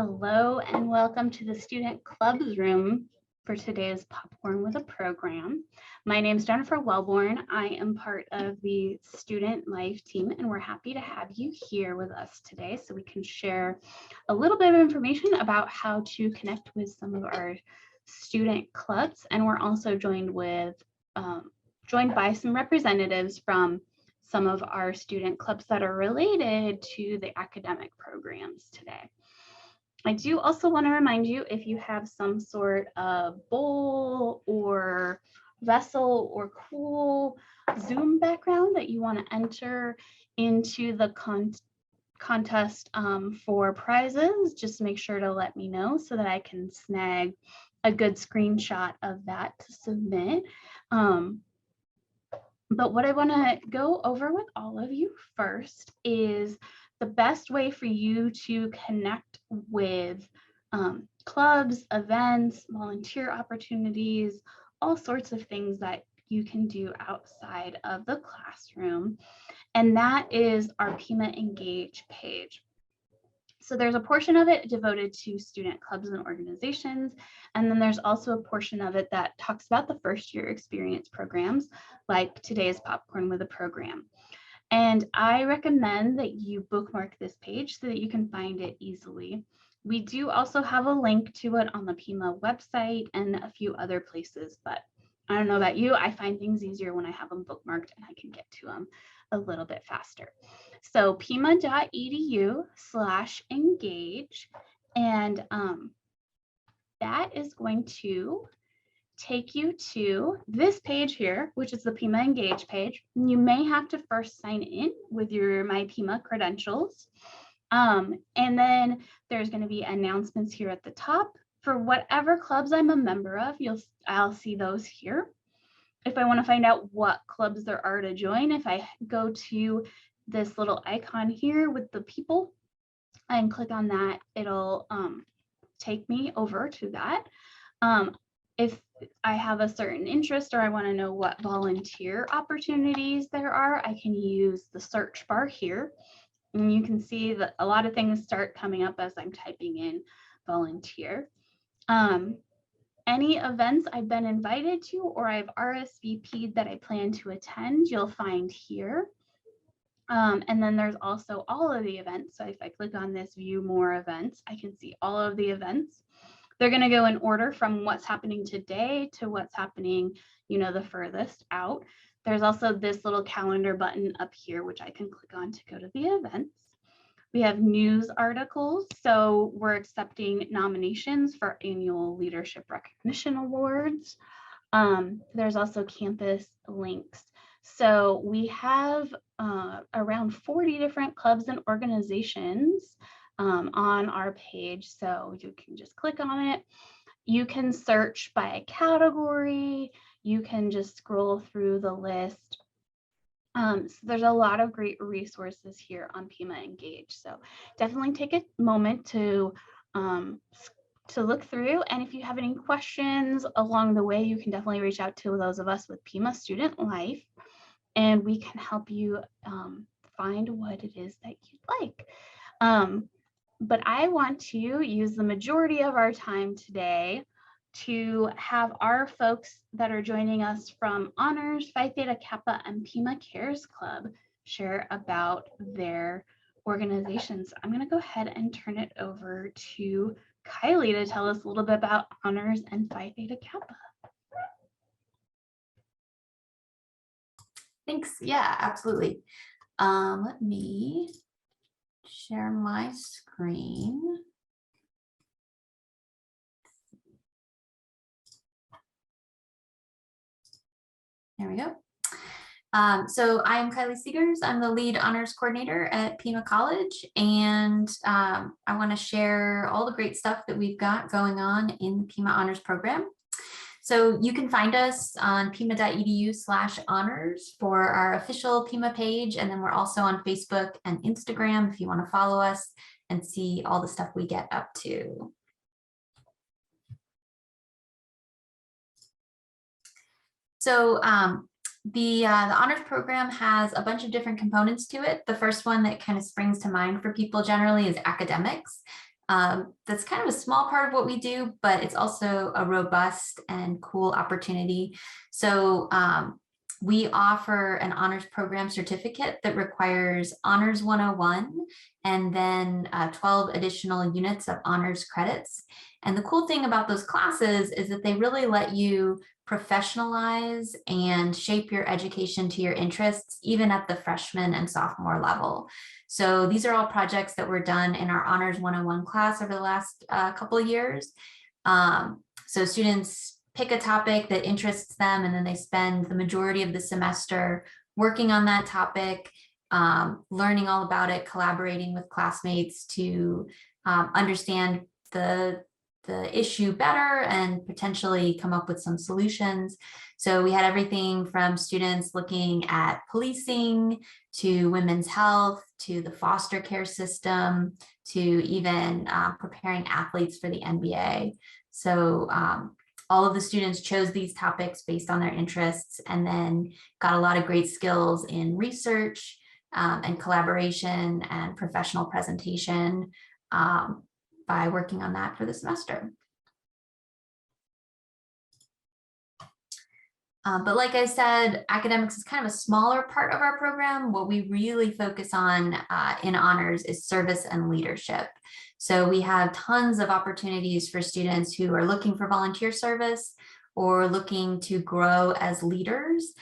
Hello and welcome to the Student Clubs room for today's Popcorn with a Program. My name is Jennifer Wellborn. I am part of the Student Life team and we're happy to have you here with us today so we can share a little bit of information about how to connect with some of our student clubs. And we're also joined by some representatives from some of our student clubs that are related to the academic programs today. I do also want to remind you, if you have some sort of bowl or vessel or cool Zoom background that you want to enter into the contest for prizes, just make sure to let me know so that I can snag a good screenshot of that to submit. But what I want to go over with all of you first is the best way for you to connect with clubs, events, volunteer opportunities, all sorts of things that you can do outside of the classroom. And that is our PimaEngage page. So there's a portion of it devoted to student clubs and organizations. And then there's also a portion of it that talks about the first year experience programs, like today's Popcorn with a Program. And I recommend that you bookmark this page so that you can find it easily. We do also have a link to it on the Pima website and a few other places, but I don't know about you, I find things easier when I have them bookmarked and I can get to them a little bit faster. So pima.edu/engage, and that is going to take you to this page here, which is the PimaEngage page. You may have to first sign in with your My Pima credentials. And then there's going to be announcements here at the top. For whatever clubs I'm a member of, I'll see those here. If I want to find out what clubs there are to join, if I go to this little icon here with the people and click on that, it'll take me over to that. If I have a certain interest or I want to know what volunteer opportunities there are, I can use the search bar here. And you can see that a lot of things start coming up as I'm typing in volunteer. Any events I've been invited to or I've RSVP'd that I plan to attend, you'll find here. And then there's also all of the events. So if I click on this view more events, I can see all of the events. They're going to go in order from what's happening today to what's happening, the furthest out. There's also this little calendar button up here, which I can click on to go to the events. We have news articles. So we're accepting nominations for annual leadership recognition awards. There's also campus links. So we have around 40 different clubs and organizations on our page, so you can just click on it. You can search by a category. You can just scroll through the list. So there's a lot of great resources here on PimaEngage. So definitely take a moment to look through. And if you have any questions along the way, you can definitely reach out to those of us with Pima Student Life, and we can help you find what it is that you'd like. But I want to use the majority of our time today to have our folks that are joining us from Honors, Phi Theta Kappa, and Pima Cares Club share about their organizations. I'm going to go ahead and turn it over to Kyley to tell us a little bit about Honors and Phi Theta Kappa. Thanks. Yeah, absolutely. Let me share my screen. There we go. So I am Kyley Segers. I'm the lead honors coordinator at Pima College, and I want to share all the great stuff that we've got going on in the Pima Honors program. So you can find us on pima.edu/honors for our official Pima page. And then we're also on Facebook and Instagram if you want to follow us and see all the stuff we get up to. So the honors program has a bunch of different components to it. The first one that kind of springs to mind for people generally is academics. That's kind of a small part of what we do, but it's also a robust and cool opportunity. So we offer an honors program certificate that requires Honors 101 and then 12 additional units of honors credits. And the cool thing about those classes is that they really let you professionalize and shape your education to your interests, even at the freshman and sophomore level. So these are all projects that were done in our Honors 101 class over the last couple of years. So students pick a topic that interests them, and then they spend the majority of the semester working on that topic, learning all about it, collaborating with classmates to understand the issue better and potentially come up with some solutions. So we had everything from students looking at policing to women's health to the foster care system to even preparing athletes for the NBA. So all of the students chose these topics based on their interests and then got a lot of great skills in research and collaboration and professional presentation by working on that for the semester. But like I said, academics is kind of a smaller part of our program. What we really focus on in honors is service and leadership. So we have tons of opportunities for students who are looking for volunteer service or looking to grow as leaders.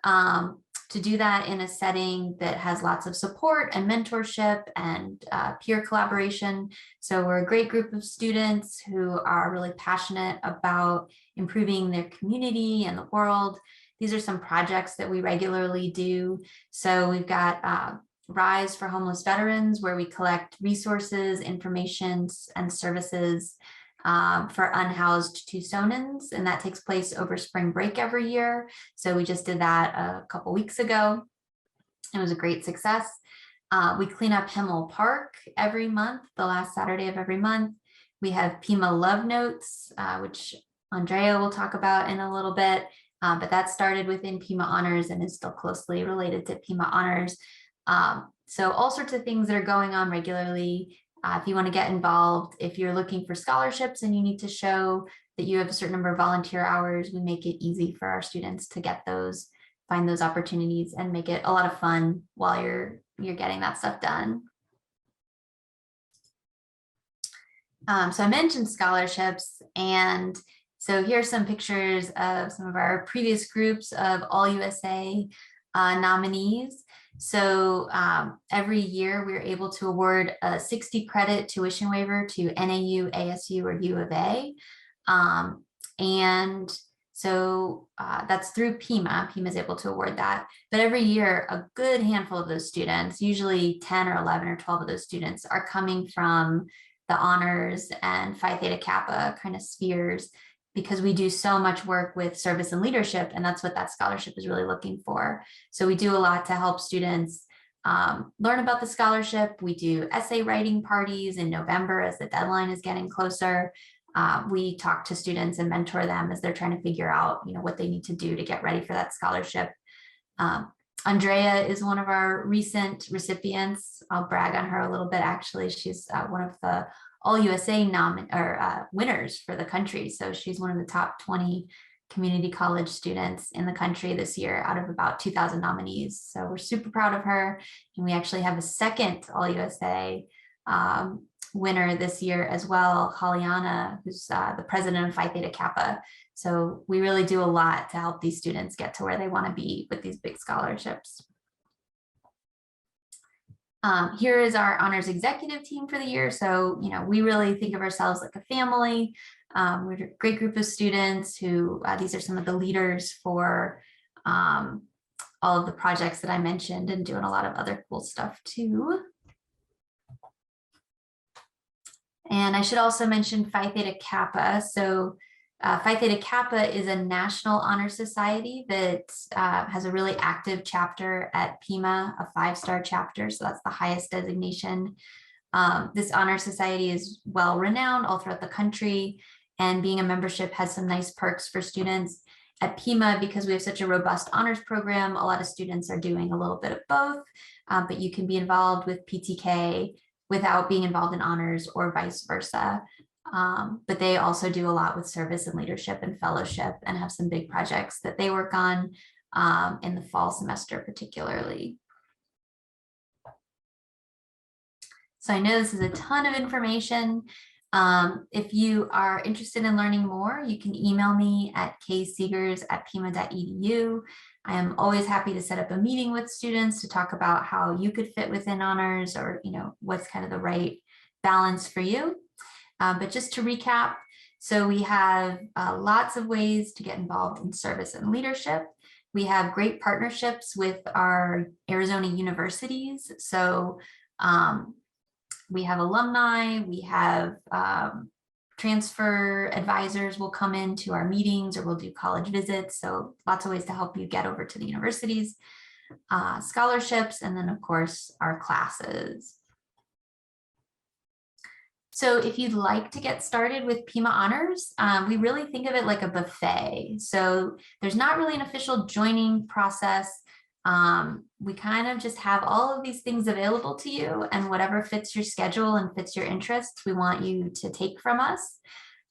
To do that in a setting that has lots of support and mentorship and peer collaboration. So we're a great group of students who are really passionate about improving their community and the world. These are some projects that we regularly do. So we've got Rise for Homeless Veterans, where we collect resources, information, and services for unhoused Tucsonans, and that takes place over spring break every year. So we just did that a couple weeks ago. It was a great success. We clean up Himmel Park every month, the last Saturday of every month. We have Pima Love Notes, which Andrea will talk about in a little bit, but that started within Pima Honors and is still closely related to Pima Honors. So all sorts of things that are going on regularly. If you want to get involved, if you're looking for scholarships and you need to show that you have a certain number of volunteer hours, we make it easy for our students to get those, find those opportunities and make it a lot of fun while you're getting that stuff done. So I mentioned scholarships, and so here's some pictures of some of our previous groups of All USA nominees. So every year we're able to award a 60 credit tuition waiver to NAU, ASU, or U of A. And so that's through Pima. Pima is able to award that. But every year, a good handful of those students, usually 10 or 11 or 12 of those students, are coming from the honors and Phi Theta Kappa kind of spheres, because we do so much work with service and leadership, and that's what that scholarship is really looking for. So we do a lot to help students learn about the scholarship. We do essay writing parties in November as the deadline is getting closer. We talk to students and mentor them as they're trying to figure out, what they need to do to get ready for that scholarship. Andrea is one of our recent recipients. I'll brag on her a little bit. Actually, she's one of the All USA winners for the country. So she's one of the top 20 community college students in the country this year out of about 2,000 nominees. So we're super proud of her. And we actually have a second All USA winner this year as well, Hollyana, who's the president of Phi Theta Kappa. So we really do a lot to help these students get to where they want to be with these big scholarships. Here is our honors executive team for the year. So, we really think of ourselves like a family. We're a great group of students who, these are some of the leaders for all of the projects that I mentioned, and doing a lot of other cool stuff too. And I should also mention Phi Theta Kappa. So Phi Theta Kappa is a national honor society that has a really active chapter at Pima, a 5-star chapter. So that's the highest designation. This honor society is well renowned all throughout the country, and being a membership has some nice perks for students. At Pima, because we have such a robust honors program, a lot of students are doing a little bit of both, but you can be involved with PTK without being involved in honors or vice versa. But they also do a lot with service and leadership and fellowship and have some big projects that they work on in the fall semester particularly. So I know this is a ton of information. If you are interested in learning more, you can email me at ksegers@pima.edu. I am always happy to set up a meeting with students to talk about how you could fit within honors, or what's kind of the right balance for you. But just to recap, so we have lots of ways to get involved in service and leadership. We have great partnerships with our Arizona universities. So we have alumni, we have transfer advisors will come into our meetings, or we'll do college visits. So lots of ways to help you get over to the universities, scholarships, and then of course our classes. So if you'd like to get started with Pima Honors, we really think of it like a buffet. So there's not really an official joining process. We kind of just have all of these things available to you, and whatever fits your schedule and fits your interests, we want you to take from us.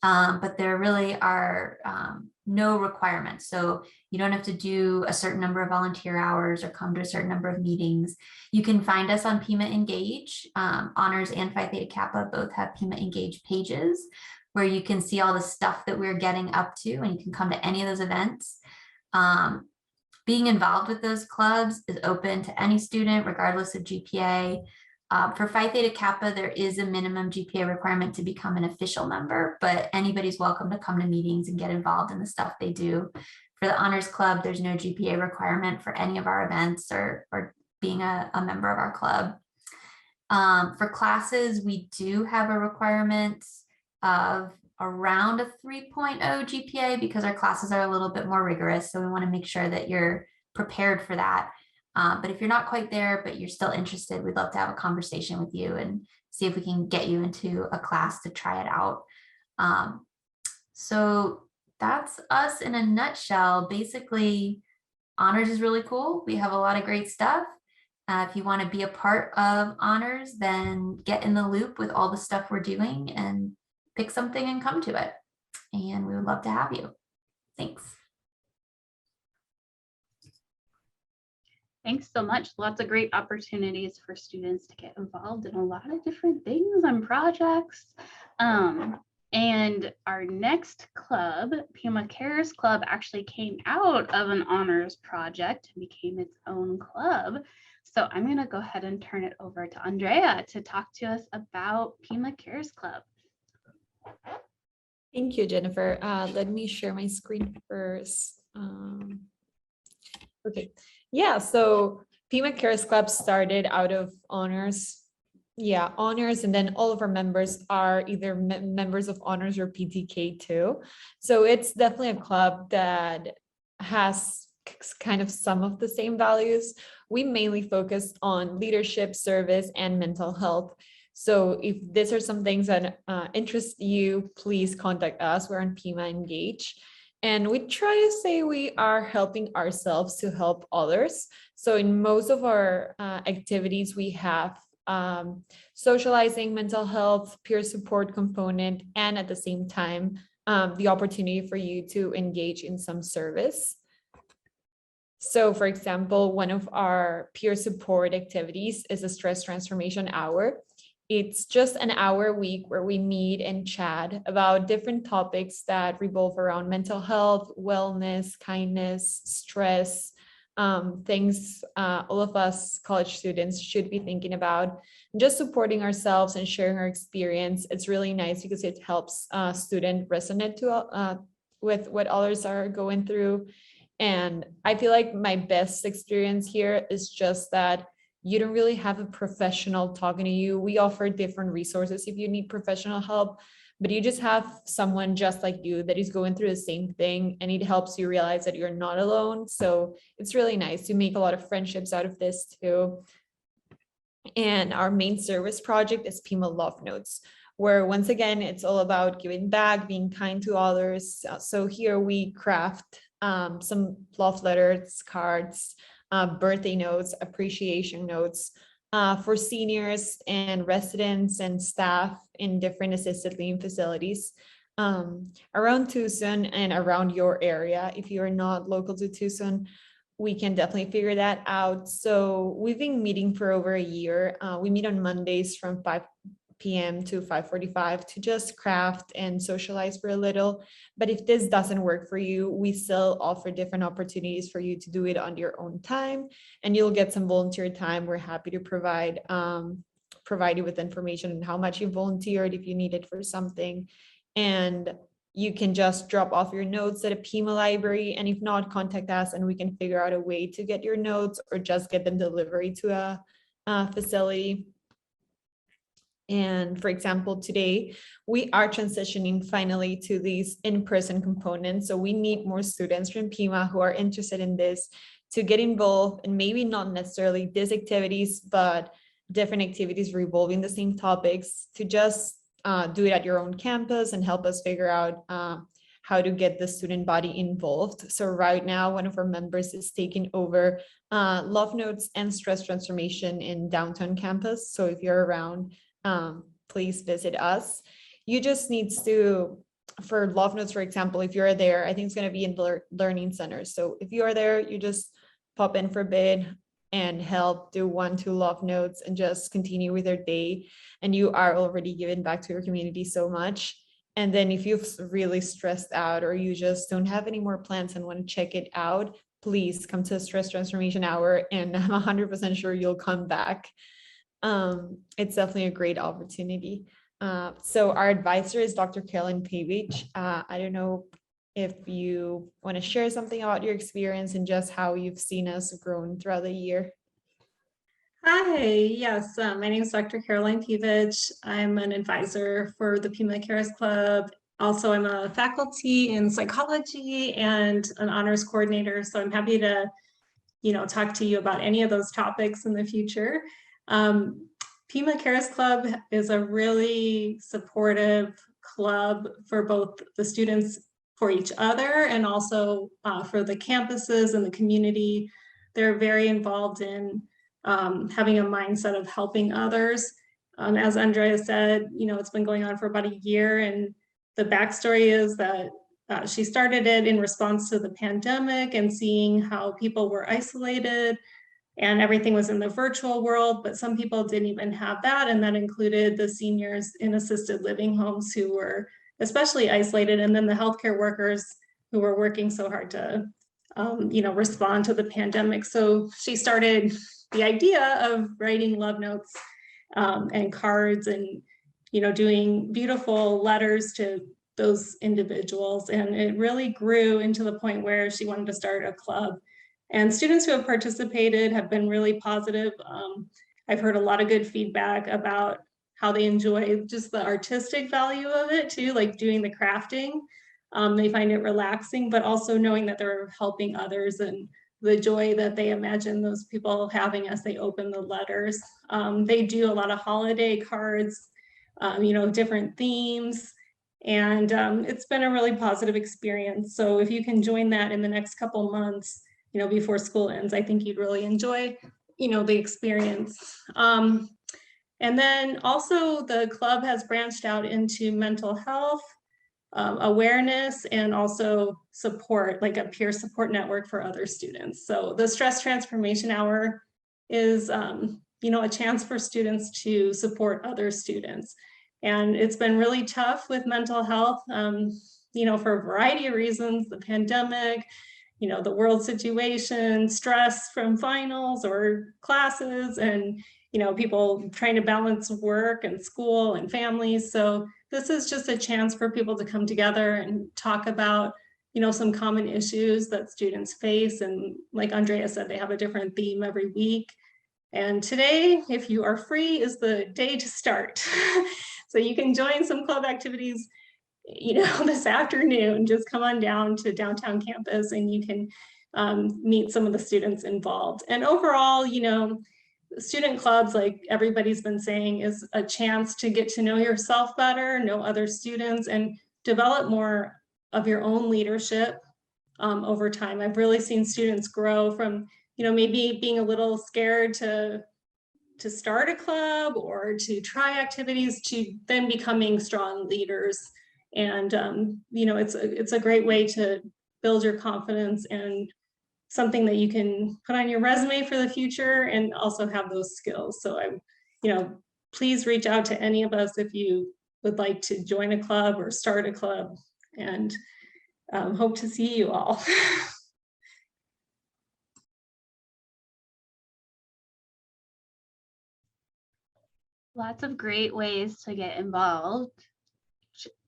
But there really are no requirements. So you don't have to do a certain number of volunteer hours or come to a certain number of meetings. You can find us on PimaEngage. Honors and Phi Theta Kappa both have PimaEngage pages where you can see all the stuff that we're getting up to, and you can come to any of those events. Being involved with those clubs is open to any student, regardless of GPA. For Phi Theta Kappa, there is a minimum GPA requirement to become an official member, but anybody's welcome to come to meetings and get involved in the stuff they do. For the Honors Club, there's no GPA requirement for any of our events or being a member of our club. For classes, we do have a requirement of around a 3.0 GPA because our classes are a little bit more rigorous. So we want to make sure that you're prepared for that. But if you're not quite there, but you're still interested, we'd love to have a conversation with you and see if we can get you into a class to try it out. So that's us in a nutshell. Basically, honors is really cool. We have a lot of great stuff. If you want to be a part of honors, then get in the loop with all the stuff we're doing and pick something and come to it. And we would love to have you. Thanks. Thanks so much. Lots of great opportunities for students to get involved in a lot of different things and projects. And our next club, Pima Cares Club, actually came out of an honors project and became its own club. So I'm going to go ahead and turn it over to Andrea to talk to us about Pima Cares Club. Thank you, Jennifer. Let me share my screen first. Okay. Yeah, so Pima Cares Club started out of honors. Yeah, honors, and then all of our members are either members of honors or PTK too. So it's definitely a club that has kind of some of the same values. We mainly focus on leadership, service, and mental health. So if these are some things that interest you, please contact us. We're on PimaEngage. And we try to say we are helping ourselves to help others. So in most of our activities, we have socializing, mental health, peer support component, and at the same time, the opportunity for you to engage in some service. So for example, one of our peer support activities is a stress transformation hour. It's just an hour a week where we meet and chat about different topics that revolve around mental health, wellness, kindness, stress, things all of us college students should be thinking about. Just supporting ourselves and sharing our experience. It's really nice because it helps students resonate with what others are going through. And I feel like my best experience here is just that you don't really have a professional talking to you. We offer different resources if you need professional help, but you just have someone just like you that is going through the same thing, and it helps you realize that you're not alone. So it's really nice to make a lot of friendships out of this too. And our main service project is Pima Love Notes, where once again, it's all about giving back, being kind to others. So here we craft some love letters, cards, birthday notes, appreciation notes, for seniors and residents and staff in different assisted living facilities around Tucson and around your area. If you're not local to Tucson, we can definitely figure that out. So we've been meeting for over a year. We meet on Mondays from 5 p.m. to 5:45 to just craft and socialize for a little. But if this doesn't work for you, we still offer different opportunities for you to do it on your own time, and you'll get some volunteer time. We're happy to provide you with information on how much you volunteered if you need it for something. And you can just drop off your notes at a Pima library, and if not, contact us and we can figure out a way to get your notes or just get them delivered to a facility. And for example, today we are transitioning finally to these in-person components. So we need more students from Pima who are interested in this to get involved, and maybe not necessarily these activities, but different activities revolving the same topics, to just do it at your own campus and help us figure out how to get the student body involved. So right now, one of our members is taking over Love Notes and Stress Transformation in downtown campus. So if you're around, please visit us. You just need to, for Love Notes, for example, if you're there, I think it's going to be in the learning center. So if you are there, you just pop in for a bit and help do 1-2 Love Notes and just continue with their day. And you are already giving back to your community so much. And then if you've really stressed out or you just don't have any more plans and want to check it out, please come to Stress Transformation Hour, and I'm 100% sure you'll come back. It's definitely a great opportunity. So our advisor is Dr. Pyevich. I don't know if you want to share something about your experience and just how you've seen us grown throughout the year. Hi, yes, my name is Dr. Pyevich. I'm an advisor for the Pima Cares Club. Also, I'm a faculty in psychology and an honors coordinator, so I'm happy to, talk to you about any of those topics in the future. Pima Cares Club is a really supportive club for both the students, for each other, and also for the campuses and the community. They're very involved in having a mindset of helping others. As Andrea said, it's been going on for about a year, and the backstory is that she started it in response to the pandemic and seeing how people were isolated and everything was in the virtual world, but some people didn't even have that, and that included the seniors in assisted living homes who were especially isolated, and then the healthcare workers who were working so hard to respond to the pandemic. So she started the idea of writing love notes and cards and doing beautiful letters to those individuals, and it really grew into the point where she wanted to start a club. And students who have participated have been really positive. I've heard a lot of good feedback about how they enjoy just the artistic value of it too, like doing the crafting. They find it relaxing, but also knowing that they're helping others and the joy that they imagine those people having as they open the letters. They do a lot of holiday cards, different themes, and it's been a really positive experience. So if you can join that in the next couple months, before school ends, I think you'd really enjoy, the experience. And then also the club has branched out into mental health, awareness, and also support, like a peer support network for other students. So the Stress Transformation Hour is, a chance for students to support other students. And it's been really tough with mental health, for a variety of reasons, the pandemic, the world situation, stress from finals or classes, and people trying to balance work and school and families. So this is just a chance for people to come together and talk about, some common issues that students face. And like Andrea said, they have a different theme every week. And today, if you are free, is the day to start. So you can join some club activities, this afternoon. Just come on down to downtown campus and you can meet some of the students involved. And overall, student clubs, like everybody's been saying, is a chance to get to know yourself better, know other students, and develop more of your own leadership over time. I've really seen students grow from, maybe being a little scared to, to start a club or to try activities to then becoming strong leaders. And, you know, it's a great way to build your confidence and something that you can put on your resume for the future and also have those skills. So I'm, you know, please reach out to any of us if you would like to join a club or start a club, and hope to see you all. Lots of great ways to get involved,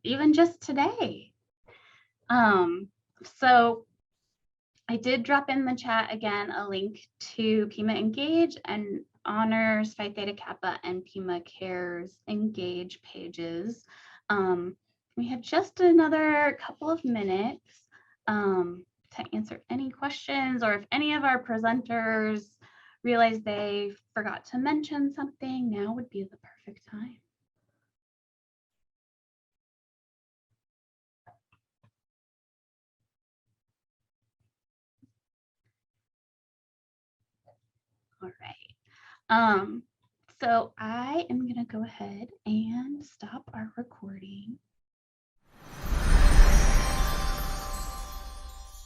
even just today. So I did drop in the chat again a link to PimaEngage and Honors, Phi Theta Kappa, and Pima Cares Engage pages. We have just another couple of minutes to answer any questions, or if any of our presenters realize they forgot to mention something, now would be the perfect time. All right. So I am going to go ahead and stop our recording.